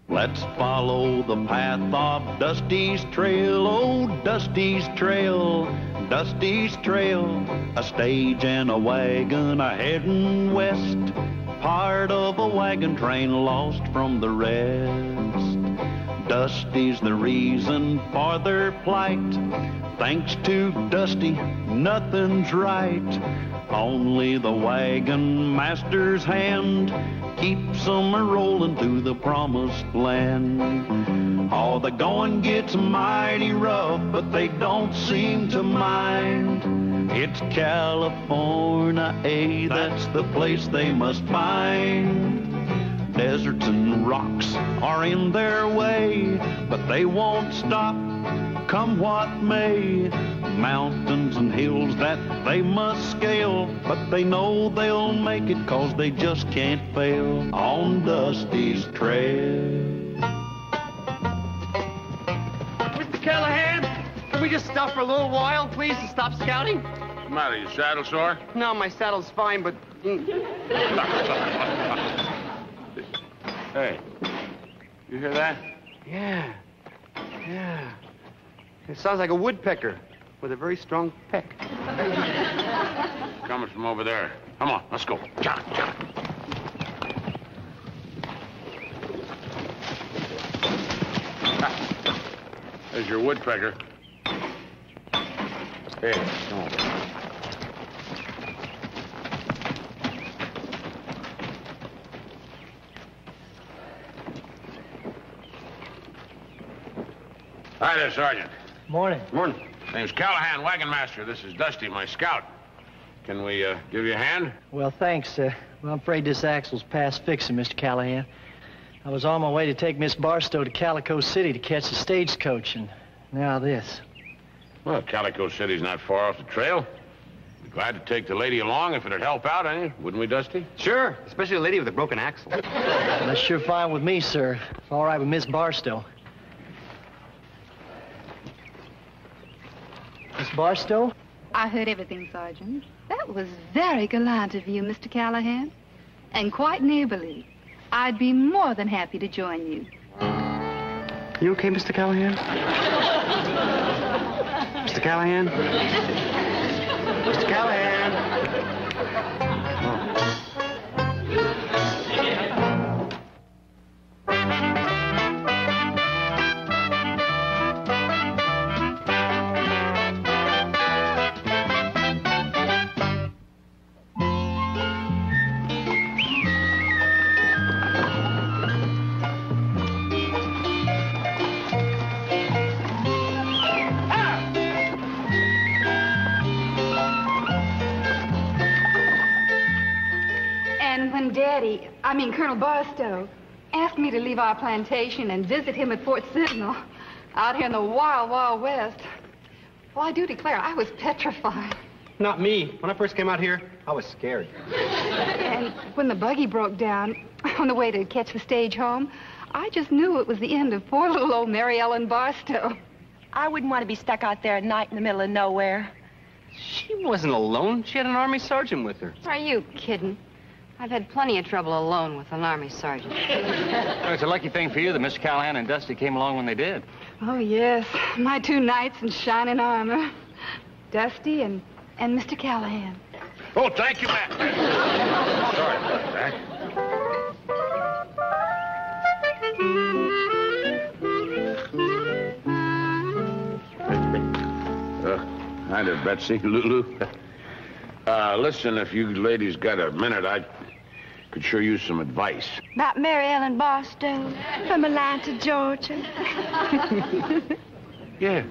Let's follow the path of Dusty's trail, oh, Dusty's trail, Dusty's trail. A stage and a wagon a-heading west, part of a wagon train lost from the rest. Dusty's the reason for their plight. Thanks to Dusty, nothing's right. Only the wagon master's hand keeps them a-rolling through the promised land. Oh, the going gets mighty rough, but they don't seem to mind. It's California, that's the place they must find. Deserts and rocks are in their way, but they won't stop, come what may. Mountains and hills that they must scale, but they know they'll make it 'cause they just can't fail on Dusty's trail. Mr. Callahan, can we just stop for a little while, please, and stop scouting? What's the matter, your saddle sore? No, my saddle's fine, but... Hey, you hear that? Yeah. It sounds like a woodpecker with a very strong peck. Coming from over there. Come on, let's go. John. There's your woodpecker. Hey, come on. Hi there, Sergeant. Morning. Morning. Name's Callahan, wagon master. This is Dusty, my scout. Can we give you a hand? Well, thanks. Well, I'm afraid this axle's past fixing, Mr. Callahan. I was on my way to take Miss Barstow to Calico City to catch the stagecoach, and now this. Well, Calico City's not far off the trail. Be glad to take the lady along if it'd help out, wouldn't we, Dusty? Sure, especially a lady with a broken axle. That's sure fine with me, sir. It's all right with Miss Barstow. Miss Barstow? I heard everything, Sergeant. That was very gallant of you, Mr. Callahan. And quite neighborly. I'd be more than happy to join you. You okay, Mr. Callahan? Mr. Callahan? Mr. Callahan? Colonel Barstow asked me to leave our plantation and visit him at Fort Sentinel out here in the wild, wild west. Well, I do declare, I was petrified. Not me. When I first came out here, I was scared. And when the buggy broke down on the way to catch the stage home, I just knew it was the end of poor little old Mary Ellen Barstow. I wouldn't want to be stuck out there at night in the middle of nowhere. She wasn't alone. She had an Army sergeant with her. Are you kidding? I've had plenty of trouble alone with an Army sergeant. Well, it's a lucky thing for you that Mr. Callahan and Dusty came along when they did. Oh, yes. My two knights in shining armor. Dusty and Mr. Callahan. Oh, thank you, Matt. Sorry about that. Hi there, Betsy, Lulu. Listen, if you ladies got a minute, I could sure use some advice. About Mary Ellen Barstow from Atlanta, Georgia. Yeah.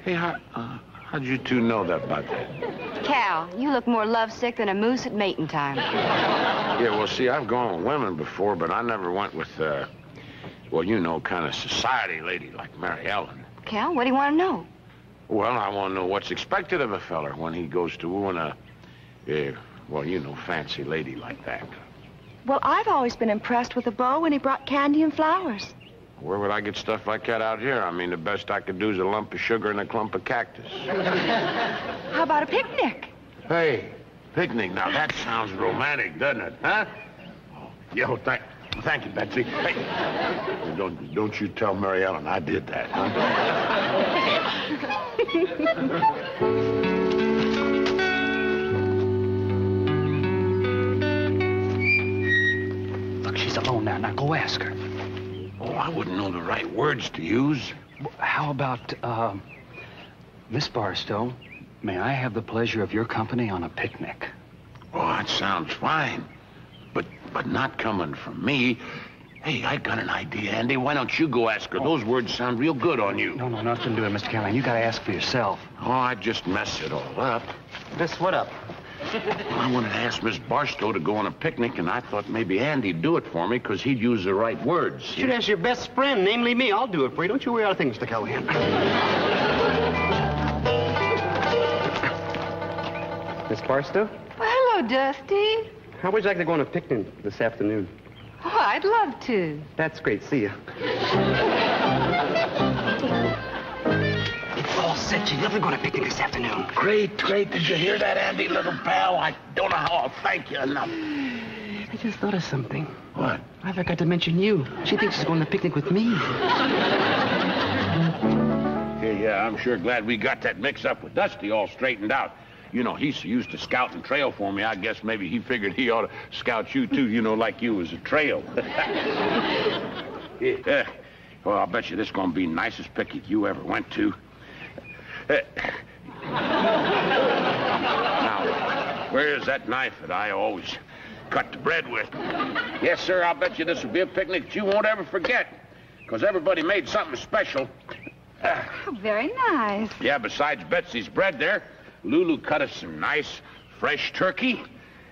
Hey, how'd you two know that about that? Cal, you look more lovesick than a moose at mating time. Yeah, well, see, I've gone with women before, but I never went with, well, you know, kind of society lady like Mary Ellen. Cal, what do you want to know? Well, I want to know what's expected of a feller when he goes to wooing a, well, you know, fancy lady like that. Well, I've always been impressed with a beau when he brought candy and flowers. Where would I get stuff like that out here? I mean, the best I could do is a lump of sugar and a clump of cactus. How about a picnic? Hey, picnic. Now, that sounds romantic, doesn't it, huh? Yo, Thank you, Betsy. Hey, don't you tell Mary Ellen I did that, huh? Look, she's alone now. Now go ask her. Oh, I wouldn't know the right words to use. How about, Miss Barstow, may I have the pleasure of your company on a picnic? Oh, that sounds fine. But not coming from me. Hey, I got an idea, Andy. Why don't you go ask her? Those words sound real good on you. No, nothing to do with Mr. Callahan. You gotta ask for yourself. Oh, I just messed it all up. Miss, what up? Well, I wanted to ask Miss Barstow to go on a picnic, and I thought maybe Andy'd do it for me because he'd use the right words. Should ask your best friend, namely me. I'll do it for you. Don't you worry about a thing, Mr. Callahan. Miss Barstow? Well, hello, Dusty. How would you like to go on a picnic this afternoon? Oh, I'd love to. That's great. See you. It's all set. You're never going to picnic this afternoon. Great. Did you hear that, Andy, little pal? I don't know how I'll thank you enough. I just thought of something. What? I forgot to mention you. She thinks she's going on a picnic with me. Yeah, I'm sure glad we got that mix-up with Dusty all straightened out. You know, he's used to scout and trail for me. I guess maybe he figured he ought to scout you, too, you know, like you was a trail. Yeah. Well, I'll bet you this is going to be the nicest picnic you ever went to. Now, where's that knife that I always cut the bread with? Yes, sir, I'll bet you this will be a picnic that you won't ever forget, because everybody made something special. Oh, very nice. Yeah, besides Betsy's bread there, Lulu cut us some nice, fresh turkey,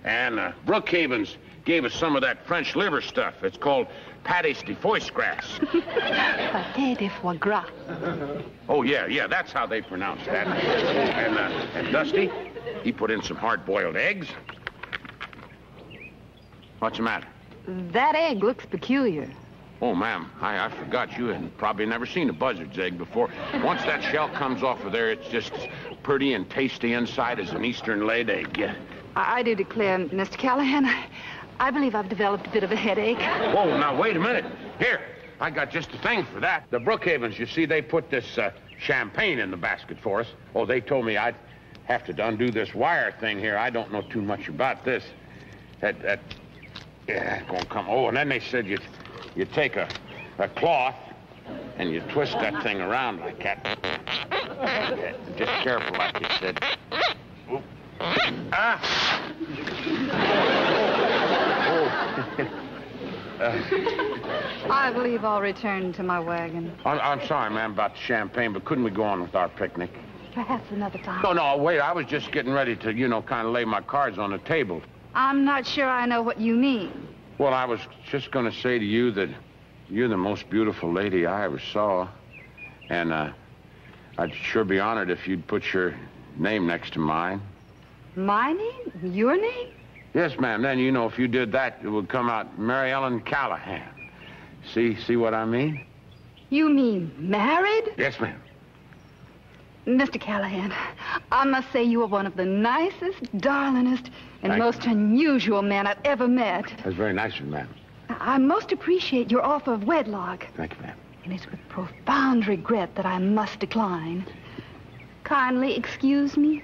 and Brookhaven's gave us some of that French liver stuff. It's called pâté de foie gras. Pâté de foie gras. Oh, yeah, that's how they pronounce that. And Dusty, he put in some hard-boiled eggs. What's the matter? That egg looks peculiar. Oh, ma'am, I forgot you had probably never seen a buzzard's egg before. Once that shell comes off of there, it's just as pretty and tasty inside as an Eastern laid egg. Yeah. I do declare, Mr. Callahan, I believe I've developed a bit of a headache. Whoa, now, wait a minute. Here, I got just the thing for that. The Brookhavens, you see, they put this champagne in the basket for us. Oh, they told me I'd have to undo this wire thing here. I don't know too much about this. Yeah, it's gonna come. Oh, and then they said you take a cloth and you twist that thing around like that. Yeah, just careful, like you said. Oop. Ah! I believe I'll return to my wagon. I'm sorry, ma'am, about the champagne, but couldn't we go on with our picnic? Perhaps another time. No, wait, I was just getting ready to, kind of lay my cards on the table. I'm not sure I know what you mean. Well, I was just going to say to you that you're the most beautiful lady I ever saw. And I'd sure be honored if you'd put your name next to mine. My name? Your name? Yes, ma'am. Then, if you did that, it would come out Mary Ellen Callahan. See what I mean? You mean married? Yes, ma'am. Mr. Callahan, I must say you are one of the nicest, darlingest, and most unusual men I've ever met. That's very nice of you, ma'am. I most appreciate your offer of wedlock. Thank you, ma'am. And it's with profound regret that I must decline. Kindly excuse me.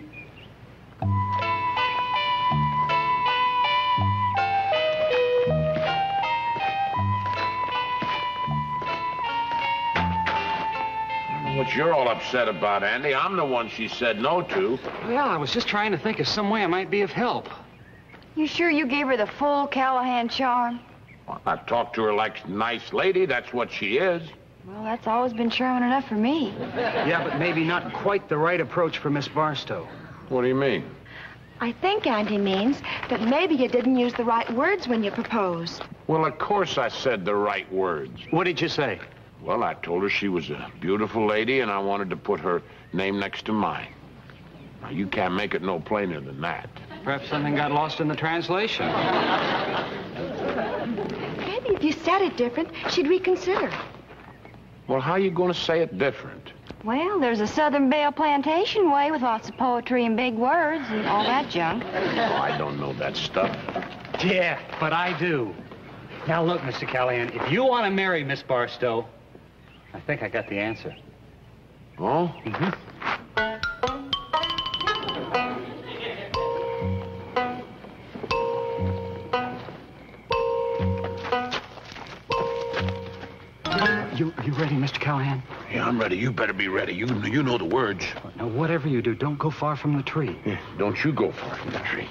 What you're all upset about, Andy. I'm the one she said no to. Well, I was just trying to think of some way I might be of help. You sure you gave her the full Callahan charm? Well, I talked to her like a nice lady. That's what she is. Well, that's always been charming enough for me. Yeah, but maybe not quite the right approach for Miss Barstow. What do you mean? I think Auntie means that maybe you didn't use the right words when you proposed. Well, of course I said the right words. What did you say? Well, I told her she was a beautiful lady, and I wanted to put her name next to mine. Now, you can't make it no plainer than that. Perhaps something got lost in the translation. Maybe if you said it different, she'd reconsider. Well, how are you going to say it different? Well, there's a Southern Belle Plantation way with lots of poetry and big words and all that junk. Oh, I don't know that stuff. Yeah, but I do. Now, look, Mr. Callahan, if you want to marry Miss Barstow, I think I got the answer. Oh? Mm-hmm. You ready, Mr. Callahan? Yeah, I'm ready. You better be ready. You know the words. Now, whatever you do, don't go far from the tree. Yeah, don't you go far from the tree.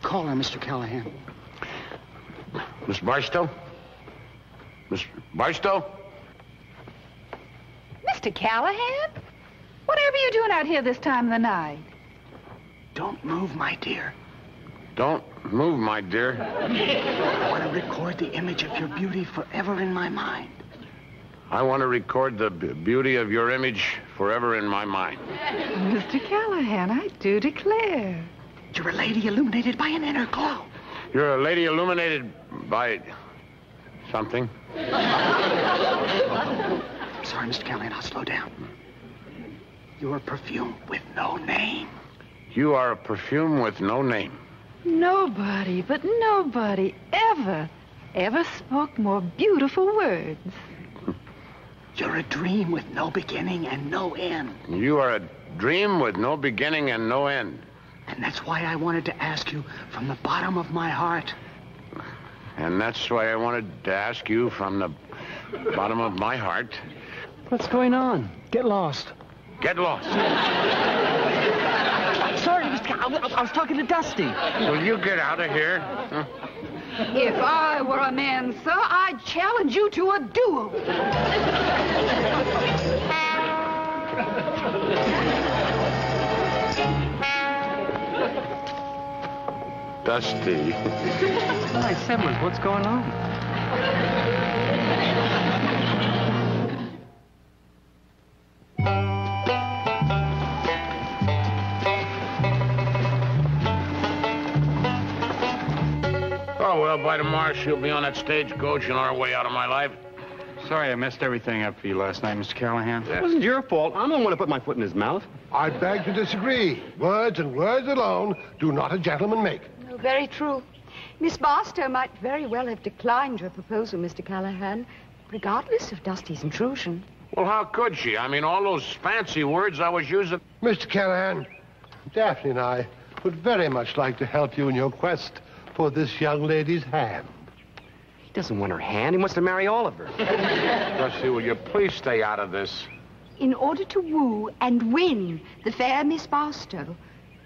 Call her, Mr. Callahan. Miss Barstow? Miss Barstow? Mr. Callahan? Whatever you doing out here this time of the night? Don't move, my dear. Don't move, my dear. I want to record the image of your beauty forever in my mind. I want to record the beauty of your image forever in my mind. Mr. Callahan, I do declare. You're a lady illuminated by an inner glow. You're a lady illuminated by something. Sorry, Mr. Callahan, I'll slow down. You're a perfume with no name. You are a perfume with no name. Nobody, but nobody ever spoke more beautiful words. You're a dream with no beginning and no end. You are a dream with no beginning and no end. And that's why I wanted to ask you from the bottom of my heart. And that's why I wanted to ask you from the bottom of my heart. What's going on? Get lost. Get lost. Sorry, Mr. Callahan. I was talking to Dusty. Will you get out of here? Huh? If I were a man, sir, I'd challenge you to a duel. Dusty. Hi, Simmons, what's going on? Oh, well, by tomorrow she'll be on that stagecoach and on her way out of my life. Sorry I messed everything up for you last night, Mr. Callahan. It wasn't your fault. I'm the one who put my foot in his mouth. I beg to disagree. Words and words alone do not a gentleman make. No, very true. Miss Barstow might very well have declined your proposal, Mr. Callahan, regardless of Dusty's intrusion. Well, how could she? I mean, all those fancy words I was using. Mr. Callahan, Daphne and I would very much like to help you in your quest for this young lady's hand. He doesn't want her hand. He wants to marry all of her. Dusty, will you please stay out of this? In order to woo and win the fair Miss Barstow,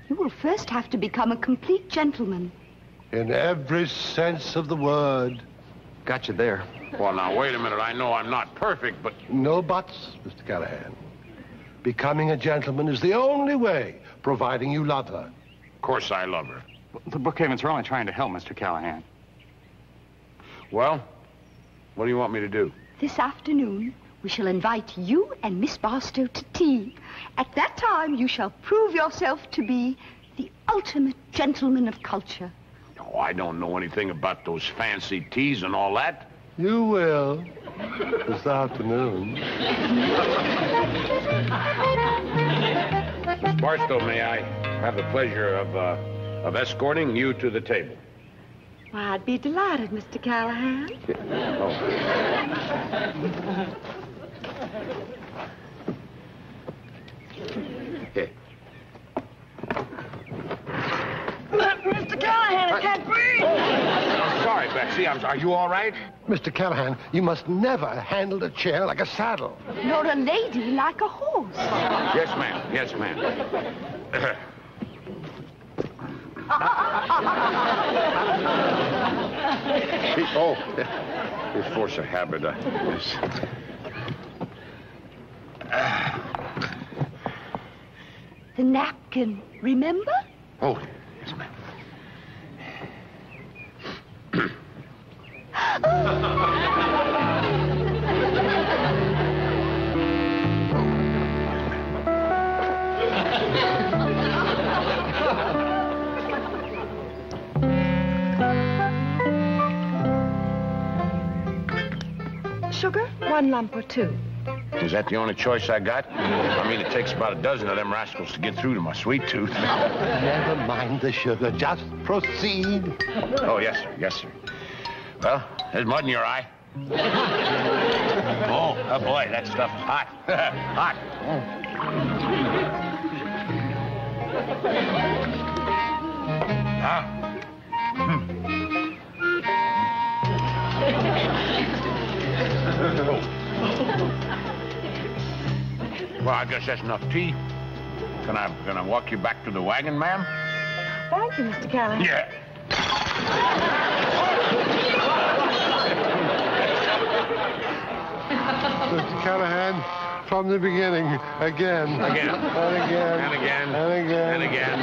you will first have to become a complete gentleman. In every sense of the word. Got you there. Well, now, wait a minute. I know I'm not perfect, but... No buts, Mr. Callahan. Becoming a gentleman is the only way, providing you love her. Of course I love her. The Brookhavens are only trying to help, Mr. Callahan. Well, what do you want me to do? This afternoon, we shall invite you and Miss Barstow to tea. At that time, you shall prove yourself to be the ultimate gentleman of culture. Oh, I don't know anything about those fancy teas and all that. You will this afternoon. Miss Barstow, may I have the pleasure of escorting you to the table? Why, I'd be delighted, Mr. Callahan. Here. Mr. Callahan, I can't breathe! I'm sorry, Betsy. Are you all right? Mr. Callahan, you must never handle a chair like a saddle. Nor a lady like a horse. Yes, ma'am. Yes, ma'am. Oh, it's force of habit. Yes. The napkin, remember? Oh, yes, ma'am. Sugar, 1 lump or 2. Is that the only choice I got? I mean, it takes about a dozen of them rascals to get through to my sweet tooth. Never mind the sugar. Just proceed. Oh, yes, sir. Yes, sir. Well, there's mud in your eye. Oh, boy, that stuff is hot. Hot. Well, I guess that's enough tea. Can I walk you back to the wagon, ma'am? Thank you, Mr. Callahan. Yeah. Mr. Callahan, from the beginning, again. Again. And again. And again. And again. And again.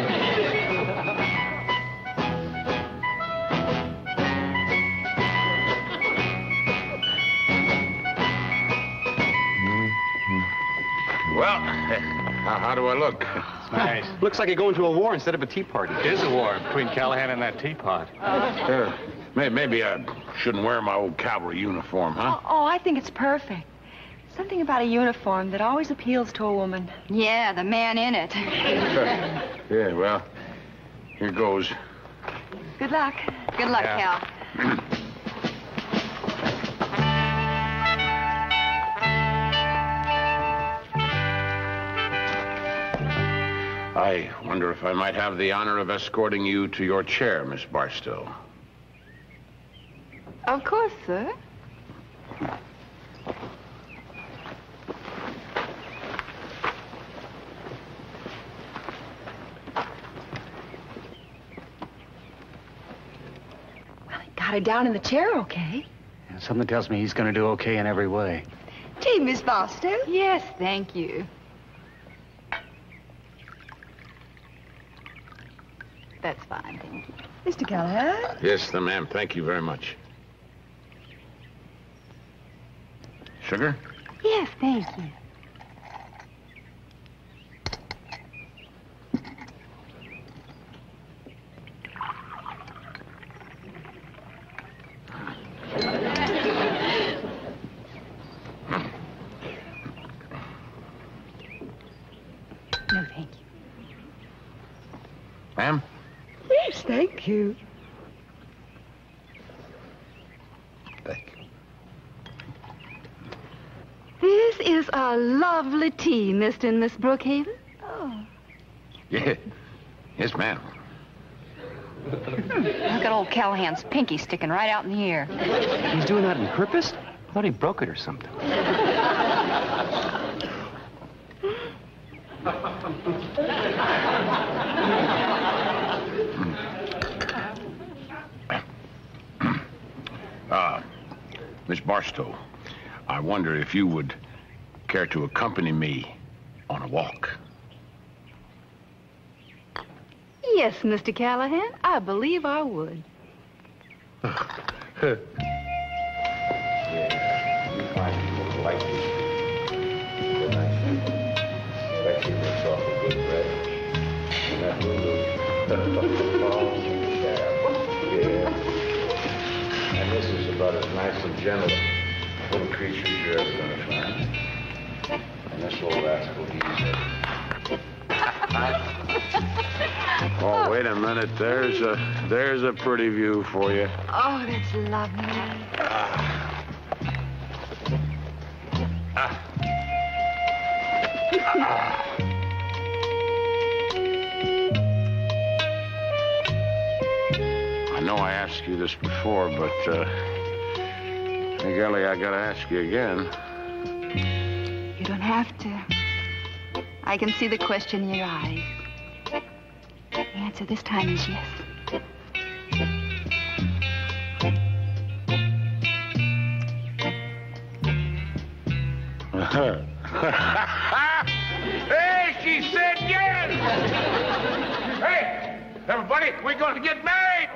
Well, how do I look? Nice. Looks like you're going to a war instead of a tea party. It is a war between Callahan and that teapot. Maybe I shouldn't wear my old cavalry uniform, huh? Oh, I think it's perfect. Something about a uniform that always appeals to a woman. Yeah, the man in it. Yeah, well, here goes. Good luck. Good luck, Yeah. Cal. I wonder if I might have the honor of escorting you to your chair, Miss Barstow. Of course, sir. Well, he got her down in the chair, okay? Something tells me he's going to do okay in every way. Tea, Miss Barstow. Yes, thank you. That's fine, thank you. Mr. Callahan? Yes, ma'am. Thank you very much. Sugar? Yes, thank you. No, thank you. Ma'am? Yes, thank you. Thank you. This is a lovely tea, Mr. and Miss Brookhaven. Oh. Yeah. Yes, ma'am. Look at old Callahan's pinky sticking right out in the air. He's doing that on purpose? I thought he broke it or something. Miss Barstow, I wonder if you would care to accompany me on a walk. Yes, Mr. Callahan, I believe I would. And this is about as nice and gentle little creatures you're ever going to find. And this little rascal, he's Oh, wait a minute. There's a pretty view for you. Oh, that's lovely. I know I asked you this before, but, hey, golly, I gotta ask you again. You don't have to. I can see the question in your eyes. The answer this time is yes. Hey, she said yes! Hey, everybody, we're going to get married!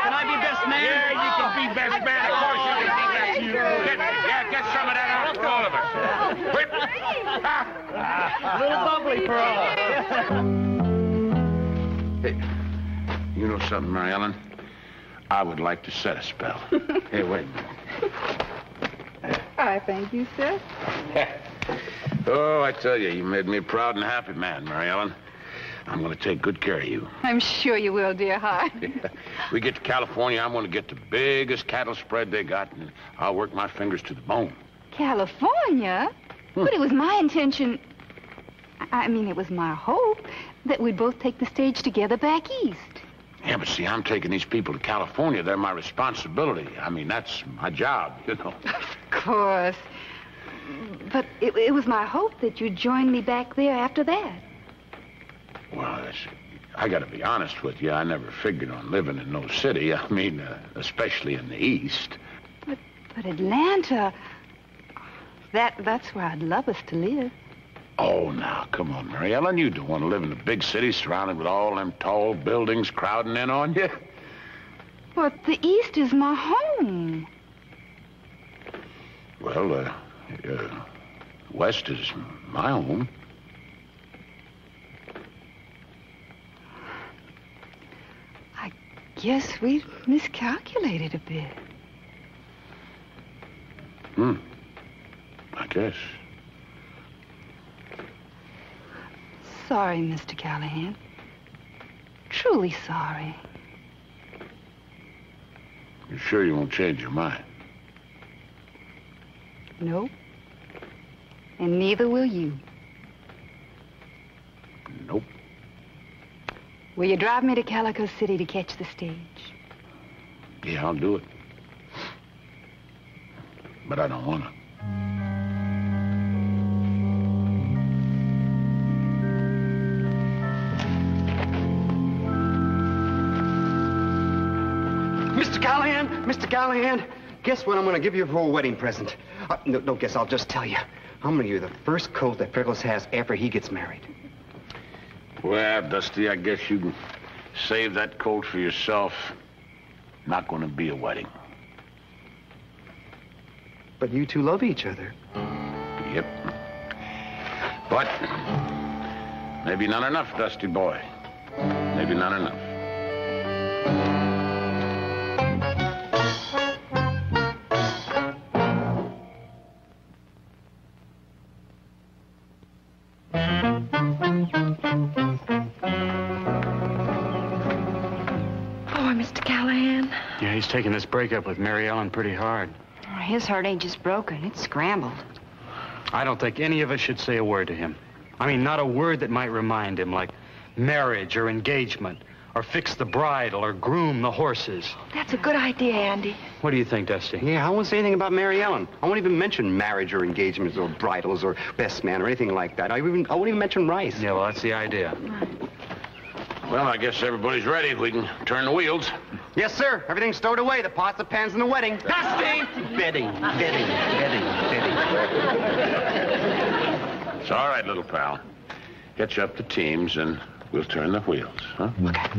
Can I be best man? Yeah, you can be best man. Of course you can be best man. Get some of that out for all of us. Whip. A little bubbly for all. Hey, you know something, Mary Ellen? I would like to set a spell. Hey, wait a minute. I thank you, sir. Oh, I tell you, you made me a proud and happy man, Mary Ellen. I'm going to take good care of you. I'm sure you will, dear heart. We get to California, I'm going to get the biggest cattle spread they got, and I'll work my fingers to the bone. California? But it was my intention, it was my hope that we'd both take the stage together back east. Yeah, but see, I'm taking these people to California. They're my responsibility. That's my job, you know. Of course. But it was my hope that you'd join me back there after that. Well, I got to be honest with you. I never figured on living in no city. Especially in the East. But Atlanta, that's where I'd love us to live. Oh, now, come on, Mary Ellen. You don't want to live in a big city surrounded with all them tall buildings crowding in on you. But the East is my home. Well, West is my home. I guess we miscalculated a bit. I guess. Sorry, Mr. Callahan. Truly sorry. You sure you won't change your mind? Nope. And neither will you. Nope. Will you drive me to Calico City to catch the stage? Yeah, I'll do it. But I don't want to. Mr. Callahan, guess what I'm going to give you for a wedding present? No, don't guess. I'll just tell you. I'm going to give you the first coat that Freckles has after he gets married. Well, Dusty, I guess you can save that coat for yourself. Not going to be a wedding. But you two love each other. Yep. But maybe not enough, Dusty boy. Maybe not enough. Yeah, he's taking this breakup with Mary Ellen pretty hard. His heart ain't just broken, it's scrambled. I don't think any of us should say a word to him. Not a word that might remind him, like marriage or engagement, or fix the bridle or groom the horses. That's a good idea, Andy. What do you think, Dusty? Yeah, I won't say anything about Mary Ellen. I won't even mention marriage or engagements or bridals or best man or anything like that. I won't even mention rice. Yeah, well, that's the idea. Well, I guess everybody's ready. We can turn the wheels. Yes, sir. Everything's stowed away. The pots, the pans, and the wedding. Dusty! Bidding. It's all right, little pal. Hitch up the teams and we'll turn the wheels, huh? Okay.